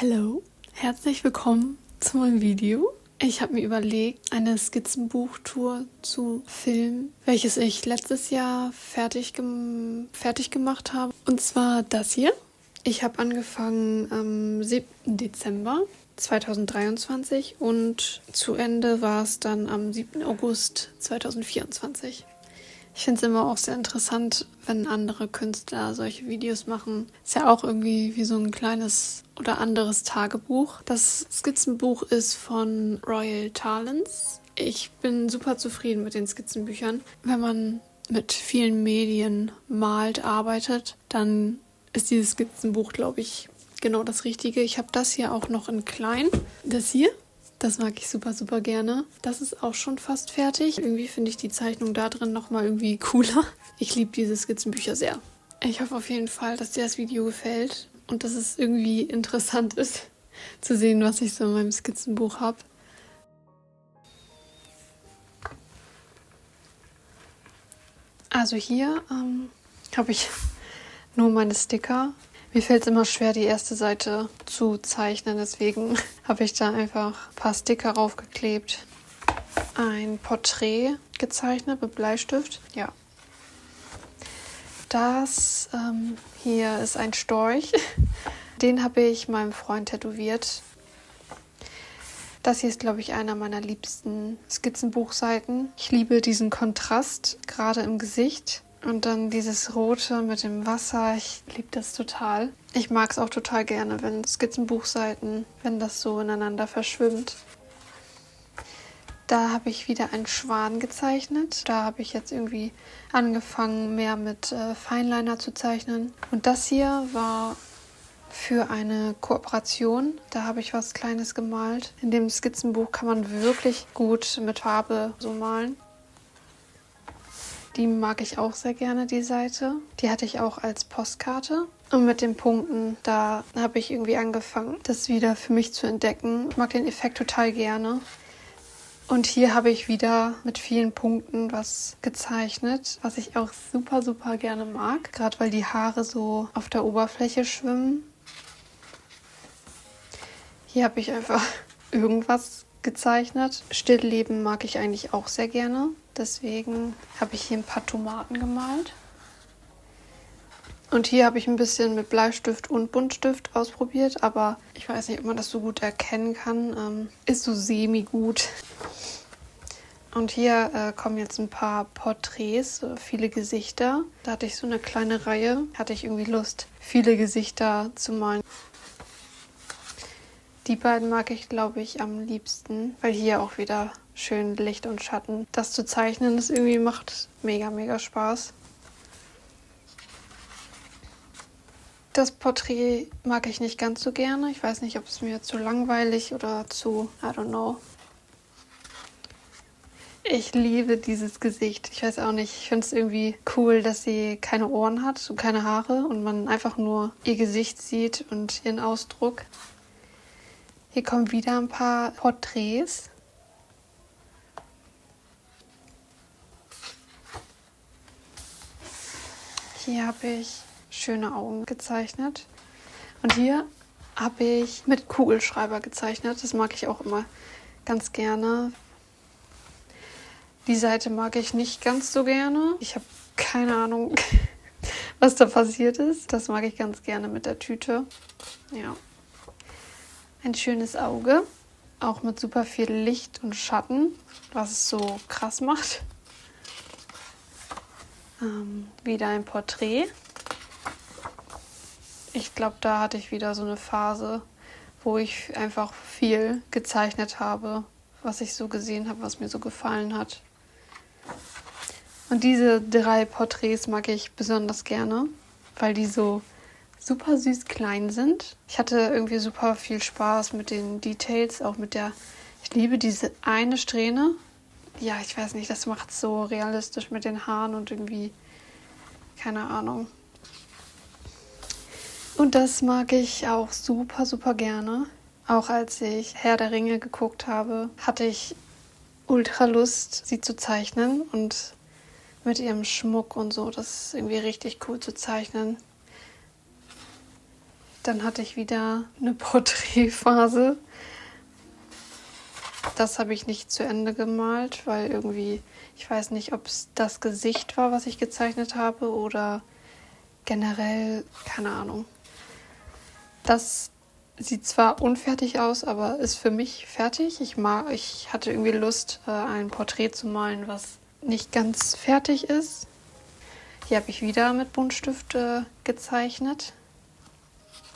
Hallo, herzlich willkommen zu meinem Video. Ich habe mir überlegt, eine Skizzenbuchtour zu filmen, welches ich letztes Jahr fertig gemacht habe. Und zwar das hier. Ich habe angefangen am 7. Dezember 2023 und zu Ende war es dann am 7. August 2024. Ich finde es immer auch sehr interessant, wenn andere Künstler solche Videos machen. Ist ja auch irgendwie wie so ein kleines oder anderes Tagebuch. Das Skizzenbuch ist von Royal Talens. Ich bin super zufrieden mit den Skizzenbüchern. Wenn man mit vielen Medien malt, arbeitet, dann ist dieses Skizzenbuch, glaube ich, genau das Richtige. Ich habe das hier auch noch in klein. Das hier. Das mag ich super, super gerne. Das ist auch schon fast fertig. Irgendwie finde ich die Zeichnung da drin nochmal irgendwie cooler. Ich liebe diese Skizzenbücher sehr. Ich hoffe auf jeden Fall, dass dir das Video gefällt und dass es irgendwie interessant ist, zu sehen, was ich so in meinem Skizzenbuch habe. Also hier habe ich nur meine Sticker. Mir fällt es immer schwer, die erste Seite zu zeichnen, deswegen habe ich da einfach ein paar Sticker raufgeklebt. Ein Porträt gezeichnet mit Bleistift. Ja. Das hier ist ein Storch. Den habe ich meinem Freund tätowiert. Das hier ist, glaube ich, einer meiner liebsten Skizzenbuchseiten. Ich liebe diesen Kontrast, gerade im Gesicht. Und dann dieses Rote mit dem Wasser, ich liebe das total. Ich mag es auch total gerne, wenn Skizzenbuchseiten, wenn das so ineinander verschwimmt. Da habe ich wieder einen Schwan gezeichnet. Da habe ich jetzt irgendwie angefangen, mehr mit Fineliner zu zeichnen. Und das hier war für eine Kooperation. Da habe ich was Kleines gemalt. In dem Skizzenbuch kann man wirklich gut mit Farbe so malen. Die mag ich auch sehr gerne, die Seite. Die hatte ich auch als Postkarte. Und mit den Punkten, da habe ich irgendwie angefangen, das wieder für mich zu entdecken. Ich mag den Effekt total gerne. Und hier habe ich wieder mit vielen Punkten was gezeichnet, was ich auch super, super gerne mag. Gerade weil die Haare so auf der Oberfläche schwimmen. Hier habe ich einfach irgendwas gezeichnet. Stillleben mag ich eigentlich auch sehr gerne. Deswegen habe ich hier ein paar Tomaten gemalt. Und hier habe ich ein bisschen mit Bleistift und Buntstift ausprobiert, aber ich weiß nicht, ob man das so gut erkennen kann. Ist so semi-gut. Und hier kommen jetzt ein paar Porträts, viele Gesichter. Da hatte ich so eine kleine Reihe, hatte ich irgendwie Lust, viele Gesichter zu malen. Die beiden mag ich, glaube ich, am liebsten, weil hier auch wieder schön Licht und Schatten. Das zu zeichnen, das irgendwie macht mega, mega Spaß. Das Porträt mag ich nicht ganz so gerne. Ich weiß nicht, ob es mir zu langweilig oder zu, I don't know. Ich liebe dieses Gesicht. Ich weiß auch nicht, ich finde es irgendwie cool, dass sie keine Ohren hat und keine Haare und man einfach nur ihr Gesicht sieht und ihren Ausdruck. Hier kommen wieder ein paar Porträts. Hier habe ich schöne Augen gezeichnet. Und hier habe ich mit Kugelschreiber gezeichnet. Das mag ich auch immer ganz gerne. Die Seite mag ich nicht ganz so gerne. Ich habe keine Ahnung, was da passiert ist. Das mag ich ganz gerne mit der Tüte. Ja. Ein schönes Auge. Auch mit super viel Licht und Schatten, was es so krass macht. Wieder ein Porträt. Ich glaube, da hatte ich wieder so eine Phase, wo ich einfach viel gezeichnet habe, was ich so gesehen habe, was mir so gefallen hat. Und diese 3 Porträts mag ich besonders gerne, weil die so super süß klein sind. Ich hatte irgendwie super viel Spaß mit den Details, auch mit der, ich liebe diese eine Strähne. Ja, ich weiß nicht, das macht es so realistisch mit den Haaren und irgendwie, keine Ahnung. Und das mag ich auch super, super gerne. Auch als ich Herr der Ringe geguckt habe, hatte ich ultra Lust, sie zu zeichnen und mit ihrem Schmuck und so, das ist irgendwie richtig cool zu zeichnen. Dann hatte ich wieder eine Porträtphase. Das habe ich nicht zu Ende gemalt, weil irgendwie, ich weiß nicht, ob es das Gesicht war, was ich gezeichnet habe oder generell, keine Ahnung. Das sieht zwar unfertig aus, aber ist für mich fertig. Ich hatte irgendwie Lust, ein Porträt zu malen, was nicht ganz fertig ist. Hier habe ich wieder mit Buntstift gezeichnet.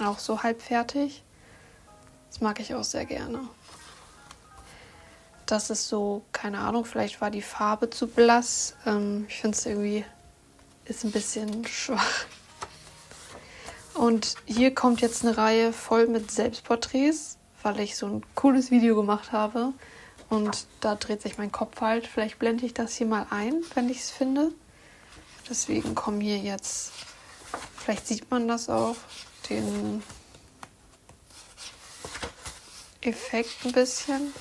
Auch so halb fertig. Das mag ich auch sehr gerne. Das ist so, keine Ahnung, vielleicht war die Farbe zu blass. Ich finde es irgendwie, ist ein bisschen schwach. Und hier kommt jetzt eine Reihe voll mit Selbstporträts, weil ich so ein cooles Video gemacht habe. Und da dreht sich mein Kopf halt. Vielleicht blende ich das hier mal ein, wenn ich es finde. Deswegen kommen hier jetzt, vielleicht sieht man das auch, den Effekt ein bisschen.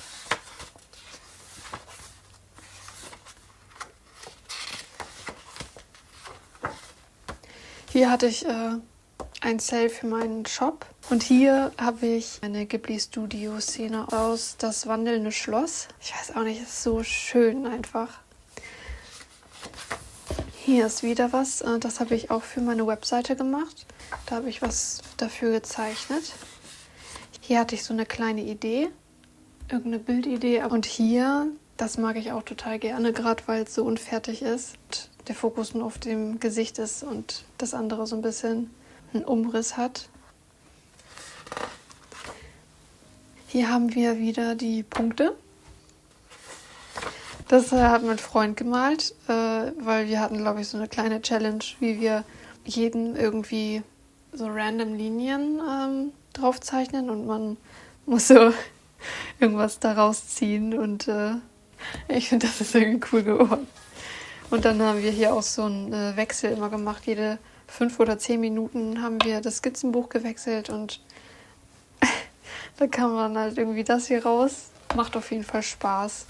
Hier hatte ich ein Sale für meinen Shop. Und hier habe ich eine Ghibli-Studio-Szene aus Das wandelnde Schloss. Ich weiß auch nicht, es ist so schön einfach. Hier ist wieder was. Das habe ich auch für meine Webseite gemacht. Da habe ich was dafür gezeichnet. Hier hatte ich so eine kleine Idee. Irgendeine Bildidee. Und hier, das mag ich auch total gerne, gerade weil es so unfertig ist. Und der Fokus nur auf dem Gesicht ist und das andere so ein bisschen einen Umriss hat. Hier haben wir wieder die Punkte. Das hat mein Freund gemalt, weil wir hatten, glaube ich, so eine kleine Challenge, wie wir jeden irgendwie so random Linien drauf zeichnen und man muss so irgendwas daraus ziehen und ich finde, das ist irgendwie cool geworden. Und dann haben wir hier auch so einen Wechsel immer gemacht. Jede 5 oder 10 Minuten haben wir das Skizzenbuch gewechselt und da kam man halt irgendwie das hier raus. Macht auf jeden Fall Spaß.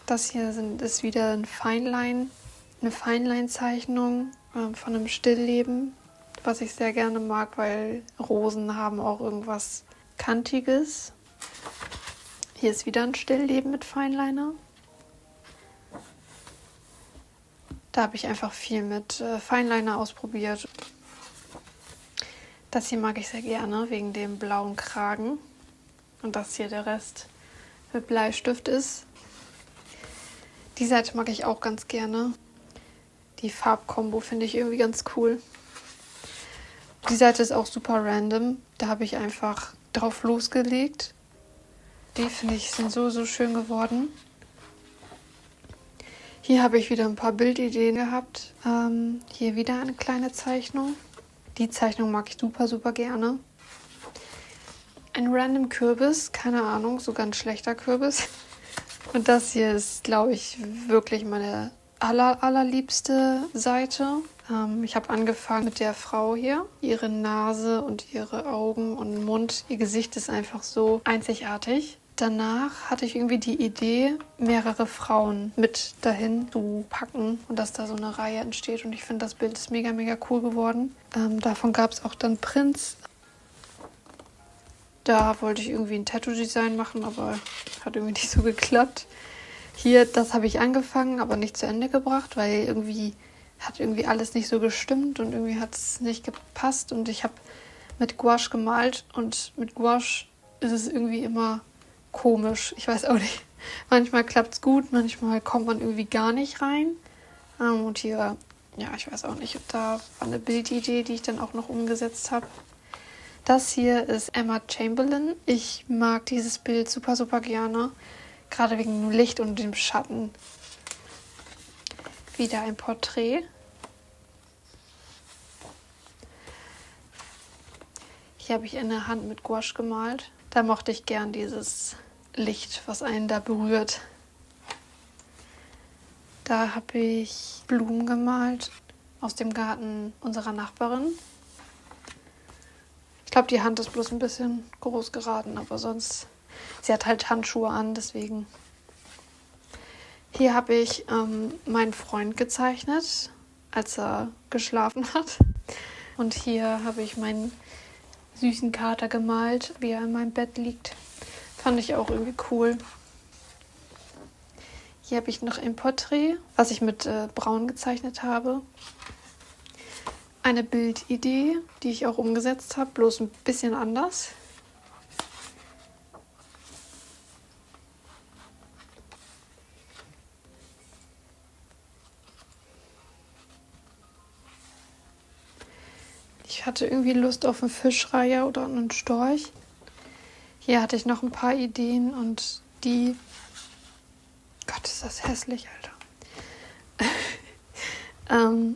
Das hier ist wieder eine Feinline-Zeichnung von einem Stillleben, was ich sehr gerne mag, weil Rosen haben auch irgendwas Kantiges. Hier ist wieder ein Stillleben mit Fineliner. Da habe ich einfach viel mit Fineliner ausprobiert. Das hier mag ich sehr gerne, wegen dem blauen Kragen. Und dass hier der Rest mit Bleistift ist. Die Seite mag ich auch ganz gerne. Die Farbkombo finde ich irgendwie ganz cool. Die Seite ist auch super random. Da habe ich einfach drauf losgelegt. Die finde ich sind so schön geworden. Hier habe ich wieder ein paar Bildideen gehabt. Hier wieder eine kleine Zeichnung. Die Zeichnung mag ich super gerne. Ein random Kürbis, keine Ahnung, sogar ein schlechter Kürbis. Und das hier ist, glaube ich, wirklich meine allerliebste Seite. Ich habe angefangen mit der Frau hier. Ihre Nase und ihre Augen und Mund, ihr Gesicht ist einfach so einzigartig. Danach hatte ich irgendwie die Idee, mehrere Frauen mit dahin zu packen und dass da so eine Reihe entsteht. Und ich finde, das Bild ist mega cool geworden. Davon gab es auch dann Prints. Da wollte ich irgendwie ein Tattoo-Design machen, aber hat irgendwie nicht so geklappt. Hier, das habe ich angefangen, aber nicht zu Ende gebracht, weil hat irgendwie alles nicht so gestimmt und irgendwie hat es nicht gepasst. Und ich habe mit Gouache gemalt und mit Gouache ist es irgendwie immer komisch. Ich weiß auch nicht. Manchmal klappt es gut, manchmal kommt man irgendwie gar nicht rein. Und hier, ja, ich weiß auch nicht, da war eine Bildidee, die ich dann auch noch umgesetzt habe. Das hier ist Emma Chamberlain. Ich mag dieses Bild super gerne. Gerade wegen dem Licht und dem Schatten. Wieder ein Porträt. Hier habe ich eine Hand mit Gouache gemalt. Da mochte ich gern dieses Licht, was einen da berührt. Da habe ich Blumen gemalt aus dem Garten unserer Nachbarin. Ich glaube, die Hand ist bloß ein bisschen groß geraten, aber sonst... Sie hat halt Handschuhe an, deswegen. Hier habe ich meinen Freund gezeichnet, als er geschlafen hat. Und hier habe ich mein süßen Kater gemalt, wie er in meinem Bett liegt. Fand ich auch irgendwie cool. Hier habe ich noch ein Porträt, was ich mit Braun gezeichnet habe. Eine Bildidee, die ich auch umgesetzt habe, bloß ein bisschen anders. Ich hatte irgendwie Lust auf einen Fischreiher oder einen Storch. Hier hatte ich noch ein paar Ideen und die... Gott, ist das hässlich, Alter.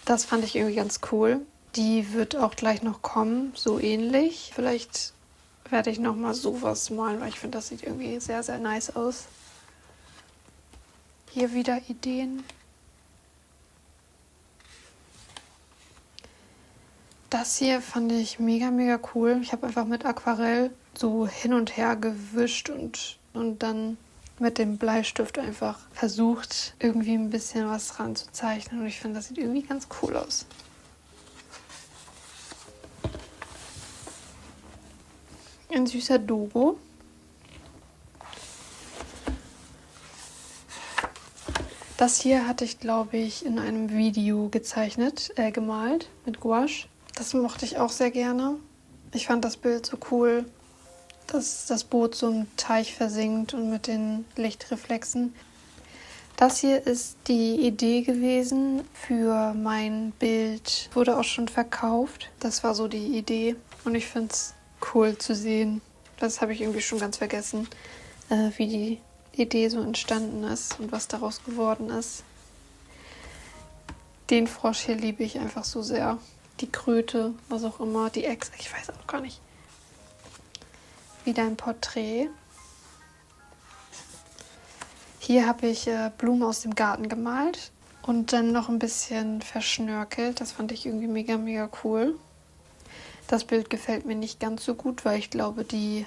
Das fand ich irgendwie ganz cool. Die wird auch gleich noch kommen, so ähnlich. Vielleicht werde ich nochmal sowas malen, weil ich finde, das sieht irgendwie sehr, sehr nice aus. Hier wieder Ideen. Das hier fand ich mega, mega cool. Ich habe einfach mit Aquarell so hin und her gewischt und dann mit dem Bleistift einfach versucht, irgendwie ein bisschen was dran zu zeichnen. Und ich finde, das sieht irgendwie ganz cool aus. Ein süßer Dogo. Das hier hatte ich, glaube ich, in einem Video gemalt mit Gouache. Das mochte ich auch sehr gerne. Ich fand das Bild so cool, dass das Boot so im Teich versinkt und mit den Lichtreflexen. Das hier ist die Idee gewesen für mein Bild. Wurde auch schon verkauft. Das war so die Idee. Und ich finde es cool zu sehen. Das habe ich irgendwie schon ganz vergessen, wie die Idee so entstanden ist und was daraus geworden ist. Den Frosch hier liebe ich einfach so sehr. Die Kröte, was auch immer, die Echse, ich weiß auch gar nicht. Wieder ein Porträt. Hier habe ich Blumen aus dem Garten gemalt und dann noch ein bisschen verschnörkelt. Das fand ich irgendwie mega, mega cool. Das Bild gefällt mir nicht ganz so gut, weil ich glaube, die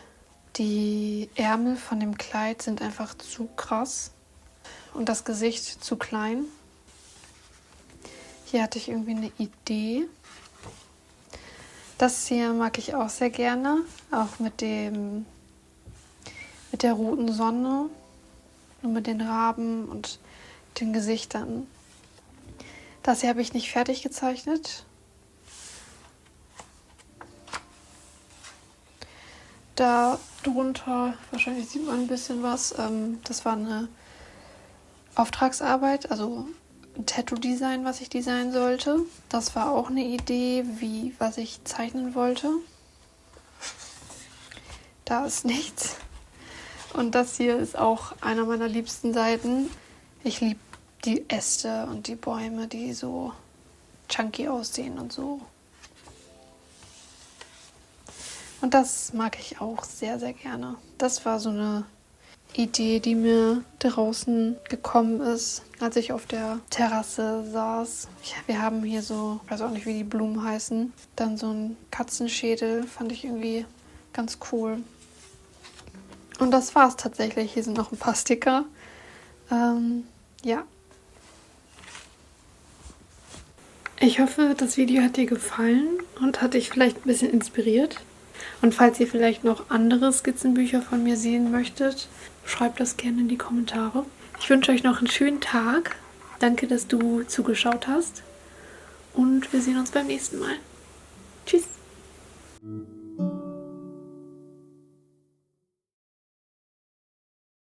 Ärmel von dem Kleid sind einfach zu krass und das Gesicht zu klein. Hier hatte ich irgendwie eine Idee. Das hier mag ich auch sehr gerne, auch mit der roten Sonne und mit den Raben und den Gesichtern. Das hier habe ich nicht fertig gezeichnet. Da drunter, wahrscheinlich sieht man ein bisschen was, das war eine Auftragsarbeit, also ein Tattoo-Design, was ich designen sollte. Das war auch eine Idee, was ich zeichnen wollte. Da ist nichts. Und das hier ist auch einer meiner liebsten Seiten. Ich liebe die Äste und die Bäume, die so chunky aussehen und so. Und das mag ich auch sehr, sehr gerne. Das war so eine Idee, die mir draußen gekommen ist, als ich auf der Terrasse saß. Wir haben hier so, ich weiß auch nicht, wie die Blumen heißen, dann so einen Katzenschädel, fand ich irgendwie ganz cool. Und das war's tatsächlich. Hier sind noch ein paar Sticker. Ja. Ich hoffe, das Video hat dir gefallen und hat dich vielleicht ein bisschen inspiriert. Und falls ihr vielleicht noch andere Skizzenbücher von mir sehen möchtet, schreibt das gerne in die Kommentare. Ich wünsche euch noch einen schönen Tag. Danke, dass du zugeschaut hast. Und wir sehen uns beim nächsten Mal. Tschüss.